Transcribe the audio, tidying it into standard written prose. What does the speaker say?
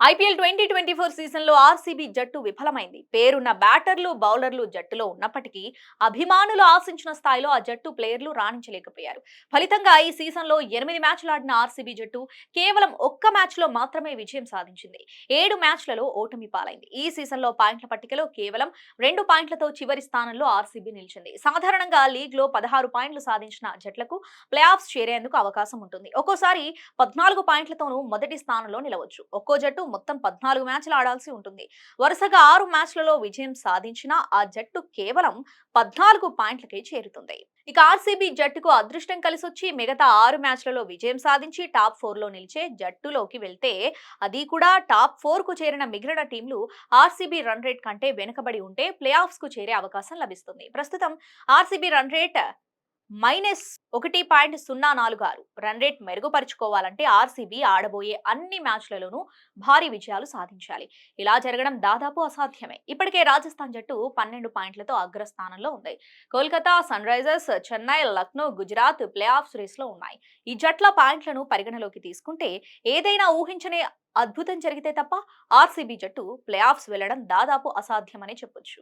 IPL 2024 సీజన్లో RCB జట్టు విఫలమైంది. పేరున్న బ్యాటర్లు, బౌలర్లు జట్టులో ఉన్నప్పటికీ అభిమానులు ఆశించిన స్థాయిలో ఆ జట్టు ప్లేయర్లు రాణించలేకపోయారు. ఫలితంగా ఈ సీజన్లో 8 మ్యాచ్లు ఆడిన ఆర్సీబీ జట్టు కేవలం ఒక్క మ్యాచ్లో మాత్రమే విజయం సాధించింది. 7 మ్యాచ్లలో ఓటమి పాలైంది. ఈ సీజన్లో పాయింట్ల పట్టికలో కేవలం 2 పాయింట్లతో చివరి స్థానంలో ఆర్సీబీ నిలిచింది. సాధారణంగా లీగ్లో 16 పాయింట్లు సాధించిన జట్లకు ప్లే ఆఫ్స్ చేరేందుకు అవకాశం ఉంటుంది. ఒక్కోసారి 14 పాయింట్లతోనూ మొదటి స్థానంలో నిలవచ్చు. ఒక్కో జట్టు మొత్తం 14 మ్యాచ్లు ఆడాల్సి ఉంటుంది. వరుసగా 6 మ్యాచ్లలో విజయం సాధించినా ఆ జట్టు కేవలం 14 పాయింట్లకే చేరుతుంది. ఇక ఆర్సీబీ జట్టుకు అదృష్టం కలిసొచ్చి మిగతా 6 మ్యాచ్లలో విజయం సాధించి టాప్ 4లో నిలిచే జట్టులోకి వెళ్తే అది కూడా టాప్ 4 కు చేరిన మిగిలిన టీంలు ఆర్సీబీ రన్ రేట్ కంటే వెనుకబడి ఉంటే ప్లే ఆఫ్స్ కు చేరే అవకాశం లభిస్తుంది. ప్రస్తుతం RCB run rate -1.046 run rate మెరుగుపరుచుకోవాలంటే ఆర్సీబీ ఆడబోయే అన్ని మ్యాచ్లలోనూ భారీ విజయాలు సాధించాలి. ఇలా జరగడం దాదాపు అసాధ్యమే. ఇప్పటికే రాజస్థాన్ జట్టు 12 పాయింట్లతో అగ్రస్థానంలో ఉంది. Kolkata, Sunrisers, Chennai, Lucknow, Gujarat play off race లో ఉన్నాయి. ఈ జట్ల పాయింట్లను పరిగణలోకి తీసుకుంటే ఏదైనా ఊహించని అద్భుతం జరిగితే తప్ప ఆర్సీబీ జట్టు ప్లే ఆఫ్స్ వెళ్లడం దాదాపు అసాధ్యమనే చెప్పొచ్చు.